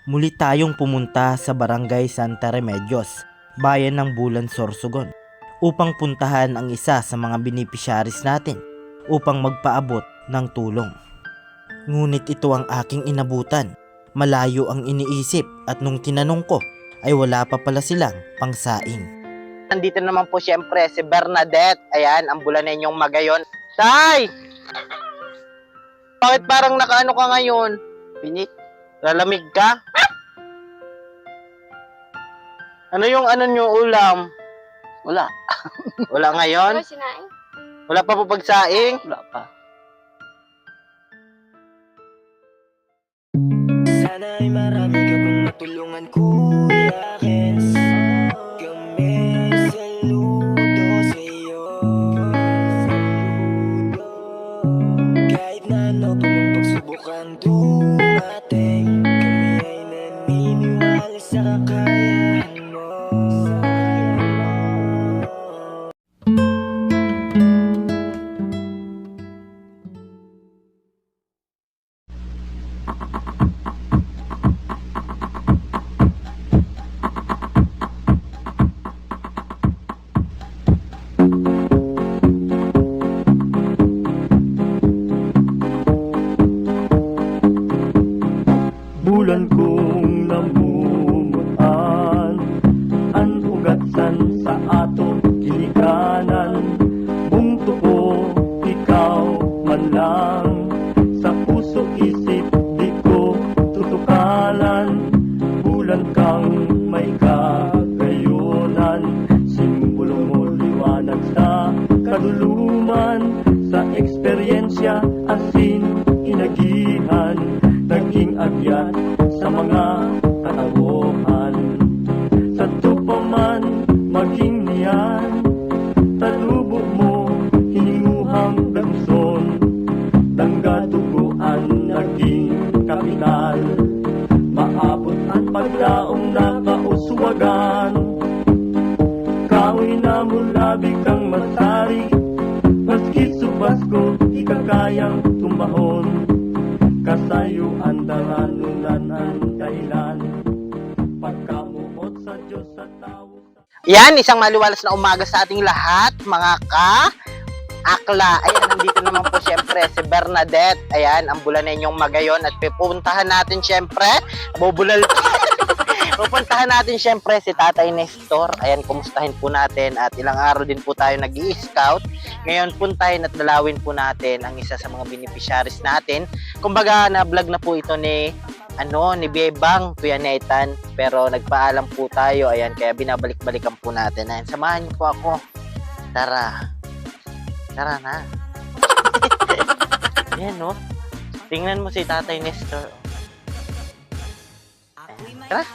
Muli tayong pumunta sa Barangay Santa Remedios, bayan ng Bulan, Sorsogon, upang puntahan ang isa sa mga beneficiaries natin upang magpaabot ng tulong. Ngunit ito ang aking inabutan. Malayo ang iniisip at nung tinanong ko ay wala pa pala silang pangsaing. Nandito naman po siyempre si Bernadette. Ayan, ang Bulanenyong Magayon. Tay! Bakit parang nakaano ka ngayon? Pinik? Lalamig ka? Ano yung ano nyo ulam? Wala. Wala ngayon? Ano sinaing? Wala pa po pagsaing? Wala pa. Sana'y marami ka pang matulungan, Kuya Kens. Kami saludo sa'yo. Kahit na ano pa mong pagsubukang dumating, kami ay naniniwala sa kakayahan mo. Bulan kong namumutan, ang ugatsan sa ato kilikanan. Bungto ko, ikaw man lang, sa puso isip di ko tutukalan. Bulan kang may kagayunan, simbolo mo liwanag sa kaduluman. Sa eksperyensya asin inagihan, naging agyat sa mga katauhan. Sa tupaman maging niyan, talubo mo hininguhang damson. Danggaduguan naging kapital, maabot ang paglaong nakauswagan. Kahoy na mulabi kang masari, maski subas ko ikakayang tumbahon. Kasayo ang daranunan ang dahilan, pagkamuot sa Diyos sa tao. Yan, isang maliwalas na umaga sa ating lahat, mga ka-akla. Ayan, nandito naman po siyempre si Bernadette. Ayan, ang Bulanenyong Magayon. At pupuntahan natin siyempre, pupuntahan natin siyempre si Tatay Nestor. Ayan, kumustahin po natin. At ilang araw din po tayo nag-i-scout. Ngayon, puntahin at dalawin po natin ang isa sa mga beneficiaries natin. Kumbaga, na-vlog na po ito ni Bebang, Kuya Nathan. Pero nagpaalam po tayo. Ayan, kaya binabalik-balikan po natin. Ayan, samahan niyo po ako. Tara. Tara na. Ayan, no? Tingnan mo si Tatay Nestor. Tara.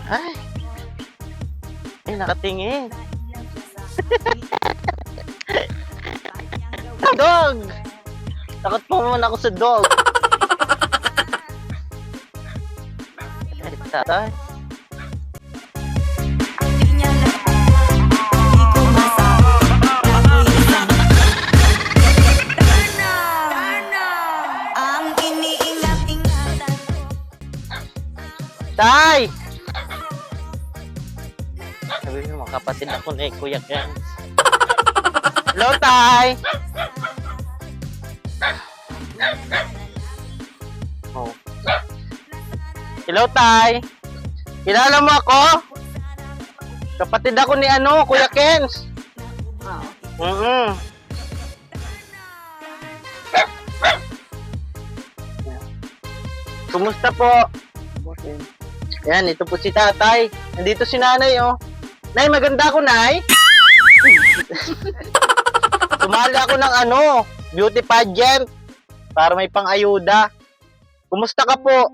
Ay. Ay, nakatingin. Dog! Takot po muna ako sa dog. Ay, tatay. Tay! Sabi mo, kapatid ako ni Kuya Ken. Hello, Tay! Oh. Hello, Tay! Kilala mo ako? Kapatid ako ni Kuya Kens. Kumusta po? Yan, ito po si Tatay. Nandito si Nanay, oh. Nay, maganda ako, Nay. Sumali ako ng beauty pageant para may pang-ayuda. Kumusta ka po?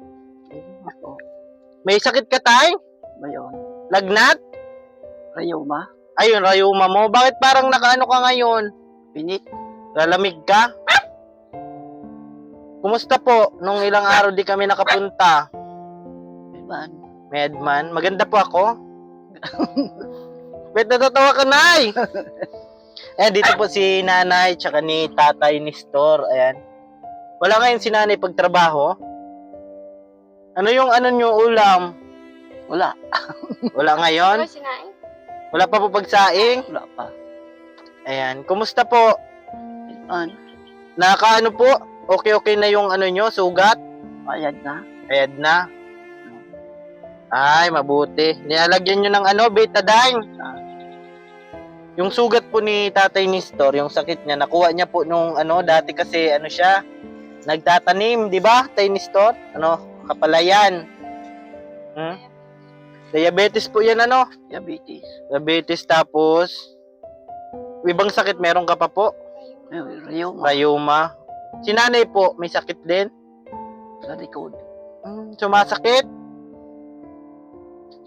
May sakit ka, Tay? Bayon. Lagnat? Rayuma. Ayun, rayuma mo. Bakit parang nakaano ka ngayon? Pinik. Lalamig ka? Kumusta po? Nung ilang araw di kami nakapunta. Iban. Medman, maganda po ako. Ba't natatawa ka, Nay? Ayan, dito po si Nanay, tsaka ni Tatay Nestor. Ayan. Wala ngayon si Nanay pagtrabaho. Ano yung ano nyo ulam? Wala. Wala ngayon? sinaing? Wala pa po pagsaing? Wala pa. Ayan. Kumusta po? Ano? Nakakaano po? Okay na yung ano nyo, sugat? Bayad na. Ayan na. Ay, mabuti. Nilalagyan nyo ng ano, betadine. Yung sugat po ni Tatay Nestor, yung sakit niya, nakuha niya po nung ano, dati kasi ano siya, nagtatanim, di ba, Tay Nestor? Ano, kapalayan. Diabetes po yan, ano? Diabetes. Diabetes tapos, ibang sakit meron ka pa po? Rayoma. Rayuma. Si nanay po, may sakit din? Sa likod. Sumasakit?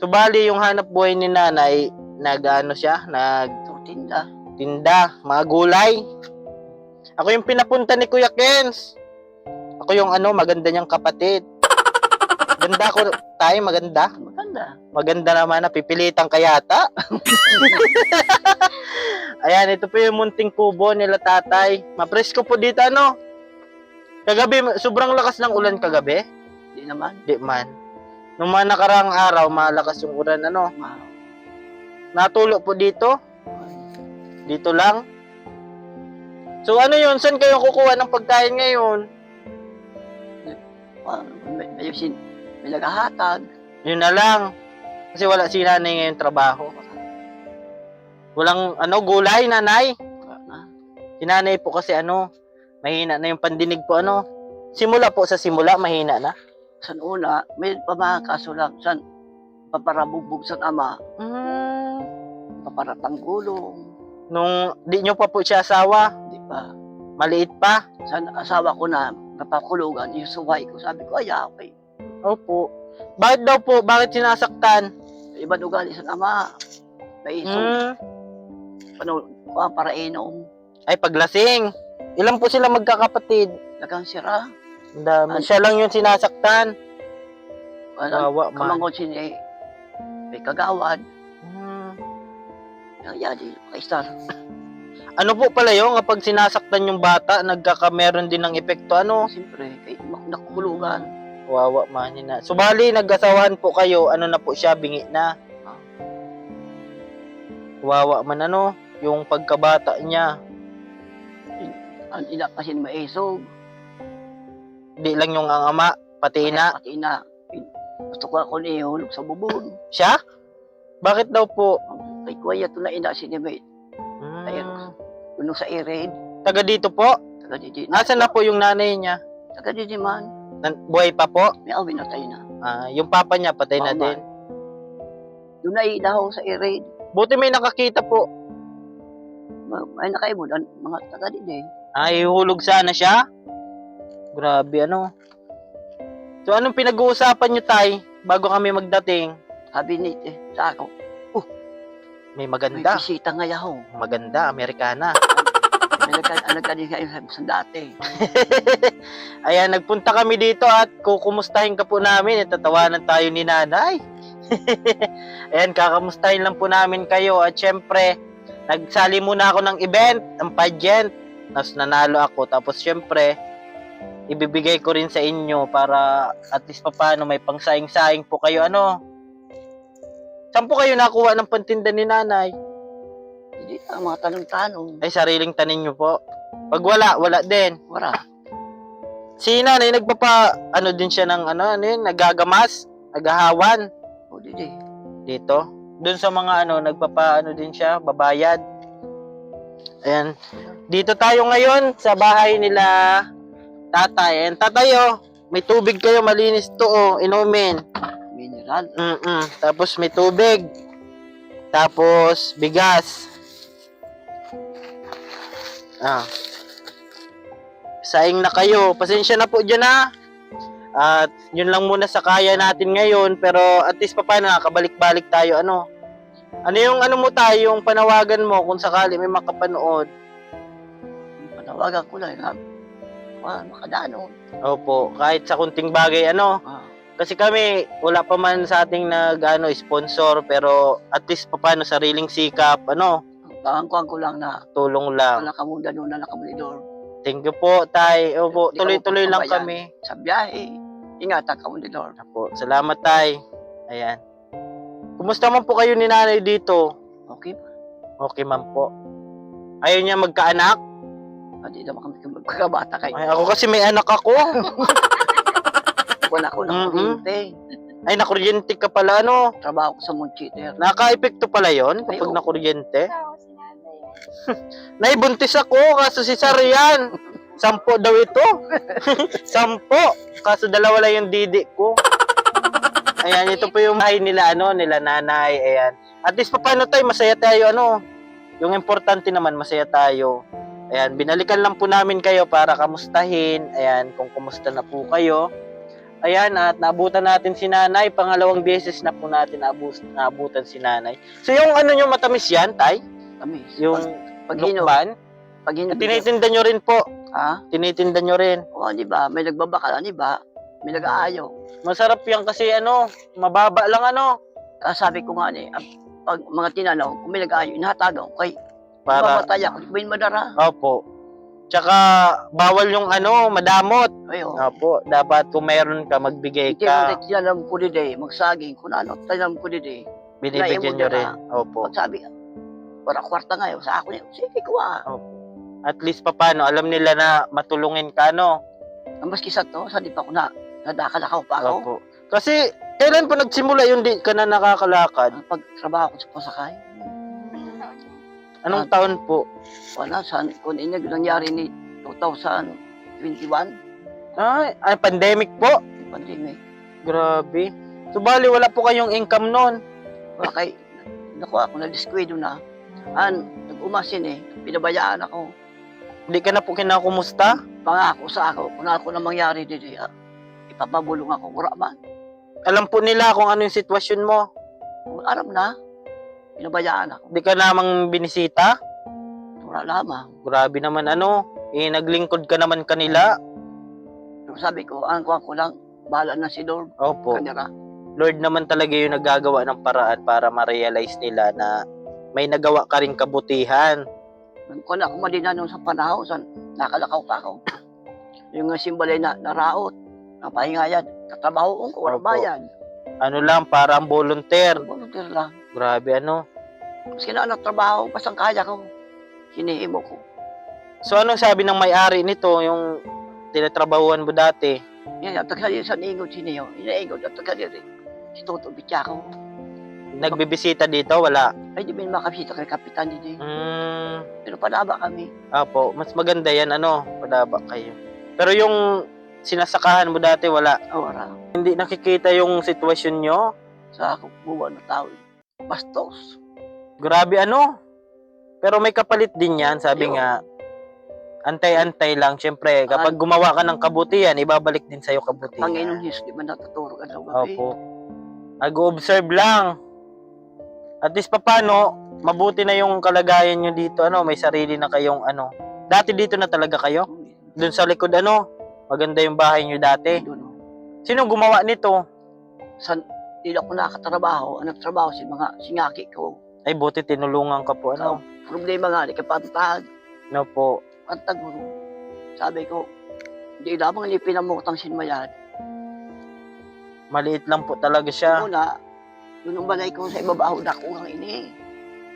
So, bali, yung hanap buhay ni nanay, nag-ano siya, Tinda. tinda, mga gulay. Ako yung pinapunta ni Kuya Kens. Ako yung ano, maganda niyang kapatid. Ganda ko, tayo maganda. Maganda. Maganda naman, napipilitan ka yata. Ayan, ito po yung munting kubo nila tatay. Mapresko po dito, ano? Kagabi, sobrang lakas ng ulan kagabi. Di naman. Di man. Nung mga nakaraang araw, malakas yung ulan, ano? Natulo po dito. Dito lang. So ano yun? Saan kayo kukuha ng pagkain ngayon? May naghahatag. Yun na lang. Kasi wala si nanay ngayon trabaho. Walang ano, gulay, nanay. Si nanay po kasi ano, mahina na yung pandinig po, ano. Simula po sa simula, mahina na. San una, may pamakaso lang. San paparabugbog sa ama. Paparatang gulong. Nung di nyo pa po siya asawa, Di ba? maliit pa. San asawa ko na napakulugan, yung suway ko. Sabi ko, ay, okay. Opo. Bakit daw po? Bakit sinasaktan? Iba ugali sa ama. May isong para inom. Ay, paglasing. Ilan po sila magkakapatid? Dagang sira. Ang dami. Siya lang yung sinasaktan. Wawa man. Kamangon siya may kagawad. Hmm. Yadi, kaistar. Ano po pala yun, kapag sinasaktan yung bata, nagkakameron din ng epekto, ano? Siyempre, kay nakukulugan. Wawa man na. So, bali, nag-asawahan po kayo, ano na po siya, bingi na. Wawa man, ano? Yung pagkabata niya. Ang ina kasi maisog. Di lang yung ang ama, pati ina. Pati ina. Gusto ko ako nihulog sa bubon. Siya? Bakit daw po? Kay kuya ito na ina sinimate. Ayun. Tunong sa i-raid. Taga dito po? Taga Didi. Nasaan na po yung nanay niya? Taga Didi man. Buhay pa po? May awin na tayo na. Yung papa niya, patay na Oo, din. Doon na idaho sa i-raid. Buti may nakakita po. Ay nakaimudan. Mga taga Didi. Ay, hulog sana siya? Grabe, ano? So, anong pinag-uusapan nyo, tay? Bago kami magdating? Sabi ni sa ako. May May maganda. bisita nga yaho. Maganda, Amerikana. May nagkadin kayo sa dati. Ayan, nagpunta kami dito at kukumustahin ka po namin. Tatawanan tayo ni nanay. Ayan, kakamustahin lang po namin kayo. At syempre, nagsali muna ako ng event, ang pageant. Tapos nanalo ako. Tapos syempre, ibibigay ko rin sa inyo para at least paano may pangsaing-saing po kayo. Ano? Saan po kayo nakuha ng pantinda ni nanay? Hindi ang mga tanong-tanong. Ay, sariling tanin nyo po. Pag wala, wala din. Wala. Si nanay, ano din siya ng, nagagamas, naghahawan. O Didi. Dito. Doon sa mga, din siya, babayad. Ayan. Dito tayo ngayon, sa bahay nila tatay. Ayan, tatay, may tubig kayo, malinis to, inumin. Mineral. Tapos may tubig. Tapos bigas. Saing na kayo. Pasensya na po dyan, ha. At yun lang muna sa kaya natin ngayon. Pero at least paano, nakabalik-balik tayo. Ano yung mo tayo, yung panawagan mo kung sakali may makapanood. Panawagan ko lang. Makadano. Opo, kahit sa kunting bagay, Kasi kami, wala pa man sa ating sponsor, pero at least paano sariling sikap, Pangangkuhan ko lang na tulong lang. nakamuda doon na nakamulidor. Thank you po, tay. Opo, Hindi tuloy-tuloy ako lang magpapabayaan. kami. Sa biyahe. Ingatan ka mo ni Lord. Po, salamat tay. Ayan. Kumusta man po kayo ni nanay dito? Okay ba? Okay man po. Ayaw niya magkaanak? Hindi naman kami magkakabata kayo. Ay, ako kasi may anak ako. Wala ko ng kuryente. Ay, nakuryente ka pala, ano? Trabaho ko sa Monchiter. Naka-epekto pala yon Ay, kapag oo. nakuryente. Naibuntis ako, kaso si Sarian. 10 daw ito. 10. Kaso 2 lang yung didi ko. Ayan, ito po yung bahay nila, nila nanay. Ayan. At least paano tayo, masaya tayo, Yung importante naman, masaya tayo. Ayan, binalikan lang po namin kayo para kamustahin. Ayan, kung kumusta na po kayo. Ayan, at naabutan natin si nanay. Pangalawang beses na po natin naabutan si nanay. So, yung nyo matamis yan, tay? Kami. Yung Pag-inom. lukban? Pag-inom. Tinitinda nyo rin po. Ha? Tinitinda nyo rin. O, di ba? May nagbabaka, di ba? May nag-aayaw. Masarap yan kasi mababa lang Sabi ko nga pag mga tinanaw, kung may nag-aayaw, inahatagan ko kay Para, mamatay ako. May madara. opo. Tsaka, bawal yung madamot. Ayo. Opo, dapat kung meron ka, magbigay Hindi ka. mo tinanam ko di magsaging, kung ano, tinanam ko di Binibigyan nyo rin. Opo. Pag sabi, para kwarta ngayon, sa ako niya, sige ko At least paano, alam nila na matulungin ka, Ang maski sa to, sa di pa ako nadakal pa ako. Opo. Kasi, kailan po nagsimula yung di ka na nakakalakad? Pag trabaho ko sa pasakay, Anong taon po? wala, kung nangyari ni 2021, Ay, pandemic po? pandemic. Grabe. So, bali, wala po kayong income noon. Wala kay, nakuha ako, na-disquedo na. Nag-umasin pinabayaan ako. Hindi ka na po kinakumusta? Pangako sa ako, kung ako na mangyari ipapabulong ako, wala man. Alam po nila kung ano yung sitwasyon mo. Kung aram na, pinabayaan ako. Hindi ka namang binisita? Wala lamang. Grabe naman naglingkod ka naman kanila. Pero sabi ko, ang kuha ko lang, bahala na si Lord. Opo. Kanyara. Lord naman talaga yung naggagawa ng paraan para ma-realize nila na may nagawa ka rin kabutihan. Kung ako madina nung sa panahon, nakalakaw pa ako. Yung simbalay na naraot, napahingayan, katrabaho ko, walang Opo. bayan. Lang, parang volunteer. Volunteer lang. Grabe, Maski na trabaho, basang kaya ko. Hinihimo ko. So, anong sabi ng may-ari nito, yung tinatrabahuan mo dati? Yan, at tagsali sa niingod siniyo. Inaingod, at tagsali rin. Si Toto Bichako. Nagbibisita dito? Wala. Ay, di ba yung makabisita kay Kapitan dito. Pero padaba kami. Apo, mas maganda yan, padaba kayo. Pero yung sinasakahan mo dati, wala. Awara. Hindi nakikita yung sitwasyon nyo? Sa ako, buwan na tao. Bastos. Grabe, Pero may kapalit din yan, sabi Yo. nga. Antay-antay lang. Siyempre, kapag gumawa ka ng kabutihan, ibabalik din sa'yo kabutihan. Panginoon Diyos, di ba natuturo ka daw gabi? Opo. Nag-observe lang. At least paano, mabuti na yung kalagayan nyo dito, may sarili na kayong Dati dito na talaga kayo? Doon sa likod, maganda yung bahay nyo dati. Doon. Sino gumawa nito? Hindi ako nakatrabaho. Ang nagtrabaho si mga singaki ko. Ay, buti tinulungan ka po, Problema nga, di ka pantag. Po. Pantag mo. Sabi ko, hindi lamang ni pinamutang sinmayad. Maliit lang po talaga siya. Una, doon ang balay ko sa ibabaho na kuhang ini.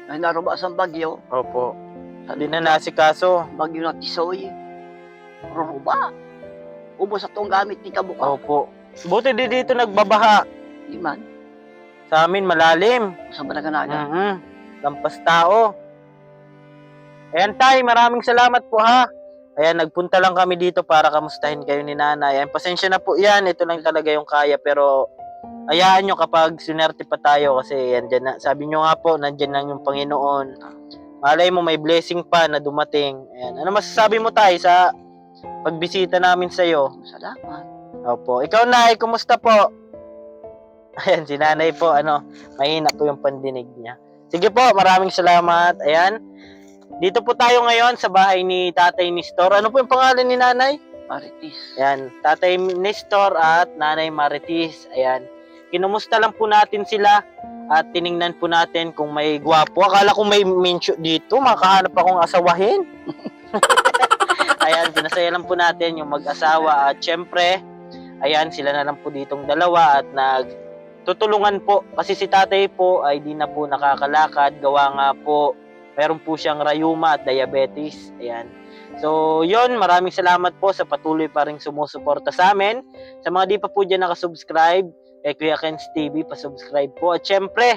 Ay naruba sa bagyo. Opo. Hindi na nasikaso. Bagyo na tisoy. Ruruba. Ubos sa tong gamit ni kabuka. Opo. Buti di dito nagbabaha. Di man. Sa amin, malalim. Sa Baraganaga. Lampas tao. Ayan, tay, maraming salamat po, ha. Ayan, nagpunta lang kami dito para kamustahin kayo ni nanay. Ayan, pasensya na po yan. Ito lang talaga yung kaya. Pero, ayaan nyo kapag sunerte pa tayo. Kasi, yan, dyan na, sabi nyo nga po, nandyan lang yung Panginoon. Malay mo, may blessing pa na dumating. Ayan, ano masasabi mo, tay, sa pagbisita namin sa'yo? Salamat. Opo. Ikaw, nay, kumusta po? Ayan, si nanay po, mahina po yung pandinig niya. Sige po, maraming salamat. Ayan. Dito po tayo ngayon sa bahay ni Tatay Nestor. Ano po yung pangalan ni nanay? Maritis. Ayan, Tatay Nestor at Nanay Maritis. Ayan. Kinumusta lang po natin sila at tiningnan po natin kung may gwapo. Akala ko may mincho dito, makahanap akong asawahin. Ayan, pinasaya lang po natin yung mag-asawa at syempre, Ayan, sila na lang po ditong dalawa at tutulungan po. Kasi si tatay po ay di na po nakakalakad. Gawa nga po, meron po siyang rayuma at diabetes. Ayan. So, yon, maraming salamat po sa patuloy pa rin sumusuporta sa amin. Sa mga di pa po dyan nakasubscribe, kay Kuya Ken's TV, pasubscribe po. At syempre,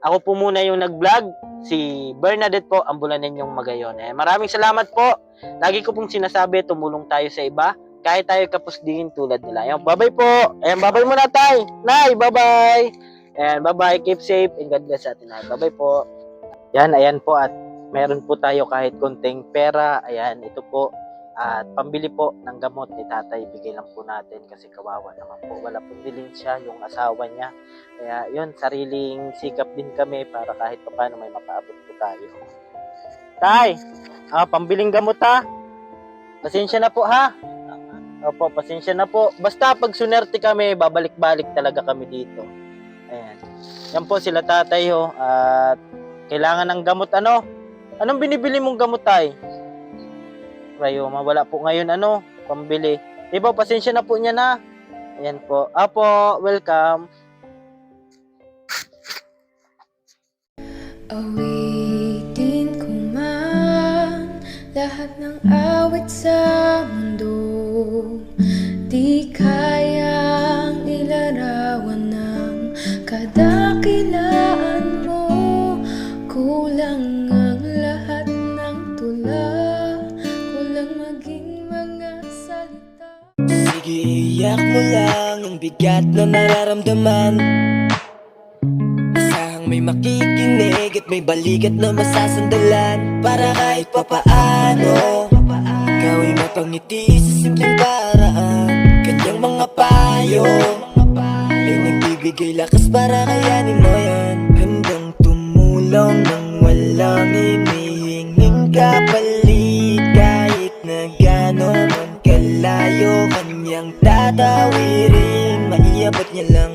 ako po muna yung nag-vlog, si Bernadette po, ang Bulanenyong Magayon. Maraming salamat po. Lagi ko pong sinasabi, tumulong tayo sa iba, kahit tayo kapusdingin tulad nila. Ayan, bye-bye po. Ayan, bye-bye muna tayo. Nay, bye-bye. Ayan, bye-bye. Keep safe and God bless atin. Bye-bye po. Yan, ayan po at meron po tayo kahit konting pera. Ayan, ito po. At pambili po ng gamot ni tatay, bigay lang po natin kasi kawawa naman po. Wala pong bilhin siya, yung asawa niya. Kaya yun, sariling sikap din kami para kahit paano may mapaabot po tayo. Tay, pambiling gamot ha. Pasensya na po ha. Opo, pasensya na po. Basta pag sunerte kami, babalik-balik talaga kami dito. Ayan. Yan po sila tatay ho. At kailangan ng gamot ano? Anong binibili mong gamot tay? Rayuma, wala po ngayon pambili. Di ba, pasensya na po niya na. Ayan po. Apo, welcome. Awitin ko man lahat ng awit sa mundo, di kayang ilarawan ng kadakilaan mo. Kulang ang lahat ng tula, kulang maging mga salita. Sige, iyak mo lang ang bigat na nararamdaman. Asahang may makikinig at may balikat na masasandalan. Para kahit papaano ikaw ay mapangiti sa simpleng paraan. Kanyang mga payo ay nagbibigay lakas para kayanin mo yan. Handang tumulong nang walang hinihinging kapalit. Kahit na gano'n man kalayo, kanyang tatawirin. Maiabot niya lang